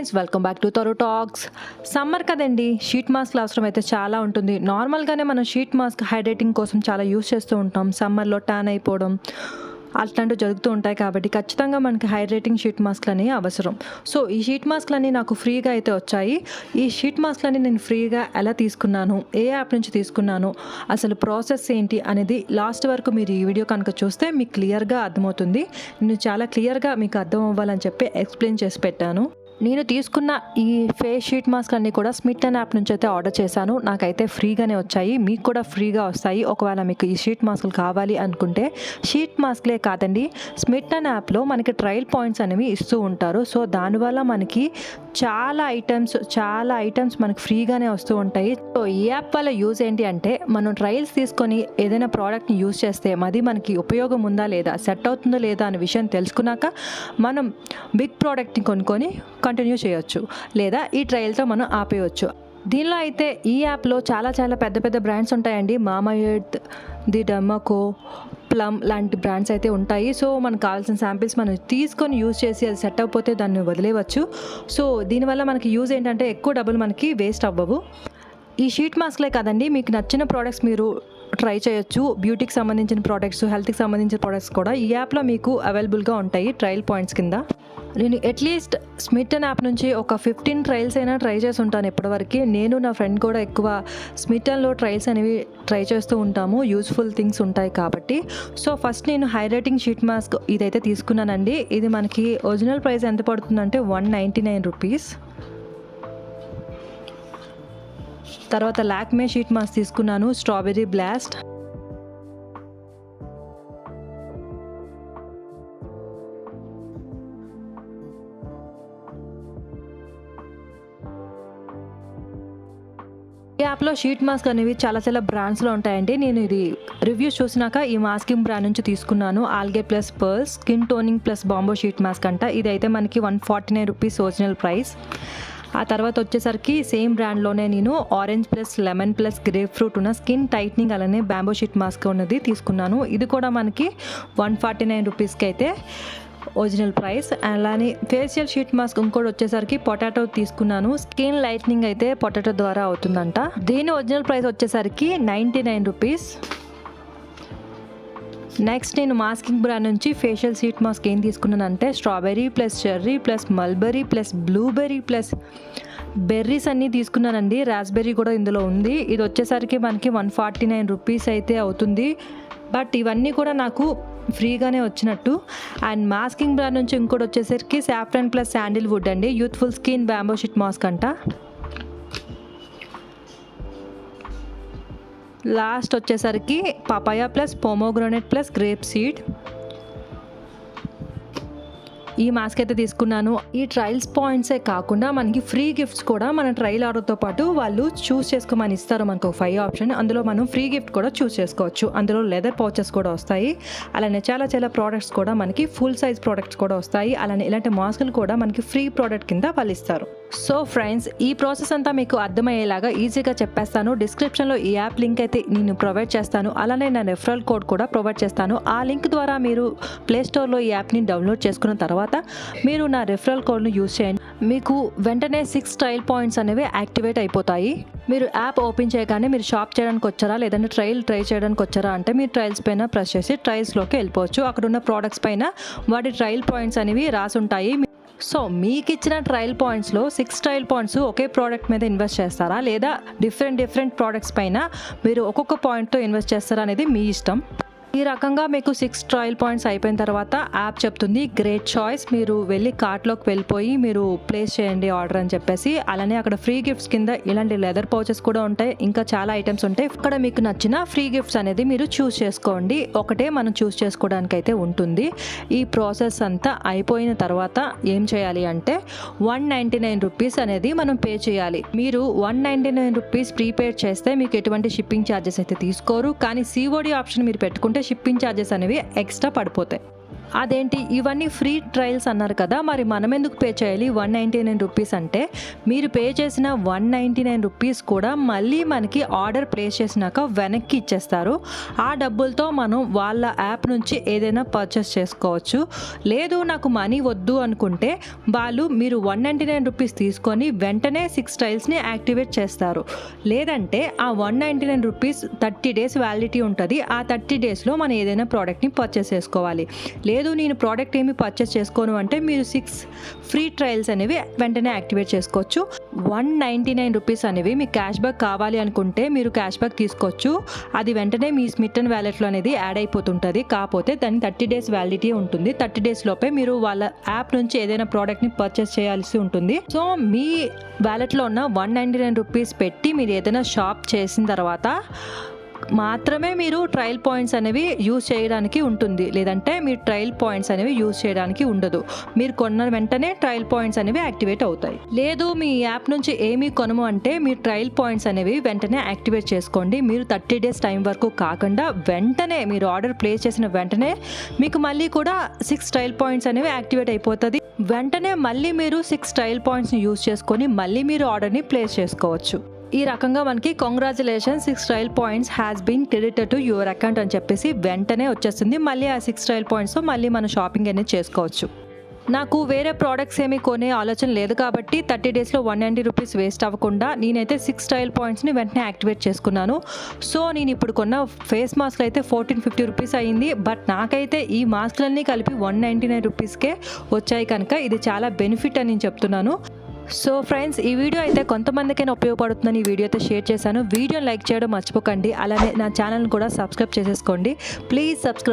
Friends, welcome back to Tharu Talks. Summer కదండి, sheet mask అవసరం అయితే చాలా ఉంటుంది. నార్మల్గానే మనం షీట్ మాస్క్ హైడ్రేటింగ్ కోసం చాలా యూస్ చేస్తూ ఉంటాం. సమ్మర్లో ట్యాన్ అయిపోవడం అట్లాంటివి జరుగుతూ ఉంటాయి కాబట్టి ఖచ్చితంగా మనకి హైడ్రేటింగ్ షీట్ మాస్క్లని అవసరం. సో ఈ షీట్ మాస్క్లన్నీ నాకు ఫ్రీగా అయితే వచ్చాయి. ఈ షీట్ మాస్క్లన్నీ నేను ఫ్రీగా ఎలా తీసుకున్నాను, ఏ యాప్ నుంచి తీసుకున్నాను, అసలు ప్రాసెస్ ఏంటి అనేది లాస్ట్ వరకు మీరు ఈ వీడియో కనుక చూస్తే మీకు క్లియర్గా అర్థమవుతుంది. నేను చాలా క్లియర్గా మీకు అర్థం అవ్వాలని చెప్పి ఎక్స్ప్లెయిన్ చేసి పెట్టాను. నేను తీసుకున్న ఈ ఫేస్ షీట్ మాస్క్ అన్నీ కూడా స్మిట్టన్ యాప్ నుంచి అయితే ఆర్డర్ చేశాను. నాకైతే ఫ్రీగానే వచ్చాయి, మీకు కూడా ఫ్రీగా వస్తాయి. ఒకవేళ మీకు ఈ షీట్ మాస్కులు కావాలి అనుకుంటే, షీట్ మాస్క్లే కాదండి, స్మిట్టన్ యాప్లో మనకి ట్రయల్ పాయింట్స్ అనేవి ఇస్తూ ఉంటారు. సో దానివల్ల మనకి చాలా ఐటమ్స్ మనకి ఫ్రీగానే వస్తూ ఉంటాయి. సో ఈ యాప్ వల్ల యూజ్ ఏంటి అంటే, మనం ట్రయల్స్ తీసుకొని ఏదైనా ప్రోడక్ట్ని యూజ్ చేస్తే అది మనకి ఉపయోగం ఉందా లేదా, సెట్ అవుతుందో లేదా అనే విషయం తెలుసుకున్నాక మనం బిగ్ ప్రోడక్ట్ని కొనుక్కొని కంటిన్యూ చేయొచ్చు, లేదా ఈ ట్రయల్తో మనం ఆపేయచ్చు. దీనిలో అయితే ఈ యాప్లో చాలా పెద్ద బ్రాండ్స్ ఉంటాయండి. మామా ఎర్త్, ది డర్మాకో, ప్లమ్ లాంటి బ్రాండ్స్ అయితే ఉంటాయి. సో మనకు కావాల్సిన శాంపిల్స్ మనం తీసుకొని యూజ్ చేసి అది సెట్ అయిపోతే దాన్ని వదిలేయవచ్చు. సో దీనివల్ల మనకి యూజ్ ఏంటంటే, ఎక్కువ డబ్బులు మనకి వేస్ట్ అవ్వవు. ఈ షీట్ మాస్క్లే కాదండి, మీకు నచ్చిన ప్రోడక్ట్స్ మీరు ట్రై చేయొచ్చు. బ్యూటీకి సంబంధించిన ప్రోడక్ట్స్, హెల్త్కి సంబంధించిన ప్రోడక్ట్స్ కూడా ఈ యాప్లో మీకు అవైలబుల్గా ఉంటాయి ట్రయల్ పాయింట్స్ కింద. నేను అట్లీస్ట్ స్మిట్టన్ యాప్ నుంచి ఒక 15 ట్రయల్స్ అయినా ట్రై చేసి ఉంటాను ఇప్పటివరకు. నేను నా ఫ్రెండ్ కూడా ఎక్కువ స్మిట్టన్లో ట్రయల్స్ అనేవి ట్రై చేస్తూ ఉంటాము, యూస్ఫుల్ థింగ్స్ ఉంటాయి కాబట్టి. సో ఫస్ట్ నేను హైడ్రేటింగ్ షీట్ మాస్క్ ఇదైతే తీసుకున్నానండి. ఇది మనకి ఒరిజినల్ ప్రైస్ ఎంత పడుతుందంటే 199 రూపీస్. తర్వాత లాక్మే షీట్ మాస్క్ తీసుకున్నాను, స్ట్రాబెర్రీ బ్లాస్ట్. ఈ యాప్లో షీట్ మాస్క్ అనేవి చాలా బ్రాండ్స్లో ఉంటాయండి. నేను ఇది రివ్యూస్ చూసినాక ఈ మాస్కింగ్ బ్రాండ్ నుంచి తీసుకున్నాను. Algae plus pearls skin toning plus bamboo sheet mask అంట. ఇదైతే మనకి 149 రూపీస్ ఒరిజినల్ ప్రైస్. ఆ తర్వాత వచ్చేసరికి సేమ్ బ్రాండ్లోనే నేను orange plus lemon plus grape fruit ఉన్న స్కిన్ టైట్నింగ్ అలానే బ్యాంబో షీట్ మాస్క్ ఉన్నది తీసుకున్నాను. ఇది కూడా మనకి 149 రూపీస్కి అయితే ఒరిజినల్ ప్రైస్. అలానే ఫేషియల్ షీట్ మాస్క్ ఇంకోటి వచ్చేసరికి పొటాటో తీసుకున్నాను. స్కిన్ లైట్నింగ్ అయితే పొటాటో ద్వారా అవుతుందంట. దీని ఒరిజినల్ ప్రైస్ వచ్చేసరికి 99 రూపీస్. నెక్స్ట్ నేను మాస్కింగ్ బ్రాండ్ నుంచి ఫేషియల్ షీట్ మాస్క్ ఏం తీసుకున్నానంటే, strawberry plus cherry plus mulberry plus blueberry plus berries అన్నీ తీసుకున్నానండి. రాస్బెర్రీ కూడా ఇందులో ఉంది. ఇది వచ్చేసరికి మనకి 149 రూపీస్ అయితే అవుతుంది. బట్ ఇవన్నీ కూడా నాకు ఫ్రీగానే వచ్చినట్టు. అండ్ మాస్కింగ్ బ్రాండ్ నుంచి ఇంకోటి వచ్చేసరికి సాఫ్రాన్ ప్లస్ శాండిల్వుడ్ అండి, youthful skin bamboo sheet mask అంట. లాస్ట్ వచ్చేసరికి papaya plus pomegranate plus grape seed. ఈ మాస్క్ అయితే తీసుకున్నాను. ఈ ట్రయల్స్ పాయింట్సే కాకుండా మనకి ఫ్రీ గిఫ్ట్స్ కూడా మన ట్రయల్ ఆర్డర్తో పాటు వాళ్ళు చూస్ చేసుకోమని ఇస్తారు. మనకు 5 ఆప్షన్, అందులో మనం ఫ్రీ గిఫ్ట్ కూడా చూస్ చేసుకోవచ్చు. అందులో లెదర్ పౌచెస్ కూడా వస్తాయి. అలానే చాలా ప్రోడక్ట్స్ కూడా మనకి ఫుల్ సైజ్ ప్రోడక్ట్స్ కూడా వస్తాయి. అలానే ఇలాంటి మాస్కులు కూడా మనకి ఫ్రీ ప్రోడక్ట్ కింద వాళ్ళు ఇస్తారు. సో ఫ్రెండ్స్, ఈ ప్రాసెస్ అంతా మీకు అర్థమయ్యేలాగా ఈజీగా చెప్పేస్తాను. డిస్క్రిప్షన్లో ఈ యాప్ లింక్ అయితే నేను ప్రొవైడ్ చేస్తాను. అలానే నా రెఫరల్ కోడ్ కూడా ప్రొవైడ్ చేస్తాను. ఆ లింక్ ద్వారా మీరు ప్లేస్టోర్లో ఈ యాప్ని డౌన్లోడ్ చేసుకున్న తర్వాత మీరు నా రెఫరల్ కోడ్ను యూజ్ చేయండి. మీకు వెంటనే 6 ట్రయల్ పాయింట్స్ అనేవి యాక్టివేట్ అయిపోతాయి. మీరు యాప్ ఓపెన్ చేయగానే మీరు షాప్ చేయడానికి వచ్చారా లేదంటే ట్రై చేయడానికి వచ్చారా అంటే, మీరు ట్రయల్స్ పైన ప్రెస్ చేసి ట్రయల్స్లోకి వెళ్ళిపోవచ్చు. అక్కడ ఉన్న ప్రోడక్ట్స్ పైన వాటి ట్రయల్ పాయింట్స్ అనేవి రాసి ఉంటాయి. సో మీకు ఇచ్చిన ట్రయల్ పాయింట్స్లో 6 ట్రయల్ పాయింట్స్ ఒకే ప్రోడక్ట్ మీద ఇన్వెస్ట్ చేస్తారా, లేదా డిఫరెంట్ ప్రోడక్ట్స్ పైన మీరు ఒక్కొక్క పాయింట్తో ఇన్వెస్ట్ చేస్తారా అనేది మీ ఇష్టం. ఈ రకంగా మీకు 6 ట్రయల్ పాయింట్స్ అయిపోయిన తర్వాత యాప్ చెప్తుంది గ్రేట్ చాయిస్, మీరు వెళ్ళి కార్ట్లోకి వెళ్ళిపోయి మీరు ప్లేస్ చేయండి ఆర్డర్ అని చెప్పేసి. అలానే అక్కడ ఫ్రీ గిఫ్ట్స్ కింద ఇలాంటి లెదర్ పౌచెస్ కూడా ఉంటాయి, ఇంకా చాలా ఐటమ్స్ ఉంటాయి. అక్కడ మీకు నచ్చిన ఫ్రీ గిఫ్ట్స్ అనేది మీరు చూస్ చేసుకోండి. ఒకటే మనం చూస్ చేసుకోవడానికి అయితే ఉంటుంది. ఈ ప్రాసెస్ అంతా అయిపోయిన తర్వాత ఏం చేయాలి అంటే 199 రూపీస్ అనేది మనం పే చేయాలి. మీరు 199 రూపీస్ ప్రీపేడ్ చేస్తే మీకు ఎటువంటి షిప్పింగ్ ఛార్జెస్ అయితే తీసుకోరు. కానీ COD ఆప్షన్ మీరు పెట్టుకుంటే షిప్పింగ్ ఛార్జెస్ అనేవి ఎక్స్ట్రా పడిపోతాయి. అదేంటి ఇవన్నీ ఫ్రీ ట్రయల్స్ అన్నారు కదా, మరి మనం ఎందుకు పే చేయాలి 199 రూపీస్ అంటే, మీరు పే చేసిన 199 రూపీస్ కూడా మళ్ళీ మనకి ఆర్డర్ ప్లేస్ చేసినాక వెనక్కి ఇచ్చేస్తారు. ఆ డబ్బులతో మనం వాళ్ళ యాప్ నుంచి ఏదైనా పర్చేస్ చేసుకోవచ్చు. లేదు నాకు మనీ వద్దు అనుకుంటే వాళ్ళు మీరు 199 రూపీస్ తీసుకొని వెంటనే 6 ట్రయల్స్ని యాక్టివేట్ చేస్తారు. లేదంటే ఆ 199 రూపీస్ 30 డేస్ వ్యాలిడిటీ ఉంటుంది. ఆ 30 డేస్లో మనం ఏదైనా ప్రోడక్ట్ని పర్చేస్ చేసుకోవాలి. లేదు నేను ప్రోడక్ట్ ఏమి పర్చేస్ చేసుకోను అంటే మీరు 6 ఫ్రీ ట్రయల్స్ అనేవి వెంటనే యాక్టివేట్ చేసుకోవచ్చు. 199 రూపీస్ అనేవి మీకు క్యాష్ బ్యాక్ కావాలి అనుకుంటే మీరు క్యాష్ బ్యాక్ తీసుకోవచ్చు. అది వెంటనే మీ స్మిట్టన్ వ్యాలెట్లో అనేది యాడ్ అయిపోతుంటుంది. కాకపోతే దాని 30 డేస్ వ్యాలిడిటీ ఉంటుంది. 30 డేస్ లోపే మీరు వాళ్ళ యాప్ నుంచి ఏదైనా ప్రోడక్ట్ని పర్చేస్ చేయాల్సి ఉంటుంది. సో మీ వ్యాలెట్లో ఉన్న 199 రూపీస్ పెట్టి మీరు ఏదైనా షాప్ చేసిన తర్వాత మాత్రమే మీరు ట్రయల్ పాయింట్స్ అనేవి యూజ్ చేయడానికి ఉంటుంది. లేదంటే మీరు ట్రయల్ పాయింట్స్ అనేవి యూజ్ చేయడానికి ఉండదు. మీరు కొన్న వెంటనే ట్రయల్ పాయింట్స్ అనేవి యాక్టివేట్ అవుతాయి. లేదు మీ యాప్ నుంచి ఏమీ కొనము అంటే మీరు ట్రయల్ పాయింట్స్ అనేవి వెంటనే యాక్టివేట్ చేసుకోండి. మీరు 30 డేస్ టైం వరకు కాకుండా వెంటనే మీరు ఆర్డర్ ప్లేస్ చేసిన వెంటనే మీకు మళ్ళీ కూడా 6 ట్రయల్ పాయింట్స్ అనేవి యాక్టివేట్ అయిపోతుంది. వెంటనే మళ్ళీ మీరు 6 ట్రయల్ పాయింట్స్ని యూజ్ చేసుకొని మళ్ళీ మీరు ఆర్డర్ని ప్లేస్ చేసుకోవచ్చు. ఈ రకంగా మనకి congratulations 6 trial points has been credited to your account అని చెప్పేసి వెంటనే వచ్చేస్తుంది. మళ్ళీ ఆ 6 ట్రయల్ పాయింట్స్తో మళ్ళీ మనం షాపింగ్ అనేది చేసుకోవచ్చు. నాకు వేరే ప్రోడక్ట్స్ ఏమీ కొనే ఆలోచన లేదు కాబట్టి 30 డేస్లో 190 రూపీస్ వేస్ట్ అవ్వకుండా నేనైతే 6 ట్రయల్ పాయింట్స్ని వెంటనే యాక్టివేట్ చేసుకున్నాను. సో నేను ఇప్పుడు కొన్న ఫేస్ మాస్క్ అయితే 1450 రూపీస్ అయ్యింది. బట్ నాకైతే ఈ మాస్క్లన్నీ కలిపి 199 రూపీస్కే వచ్చాయి కనుక ఇది చాలా బెనిఫిట్ అని నేను చెప్తున్నాను. సో ఫ్రెండ్స్, ఈ వీడియో అయితే కొంతమందికైనా ఉపయోగపడుతుందని ఈ వీడియో అయితే షేర్ చేశాను. వీడియోని లైక్ చేయడం మర్చిపోకండి. అలానే నా ఛానల్ని కూడా సబ్స్క్రైబ్ చేసేసుకోండి. Please subscribe.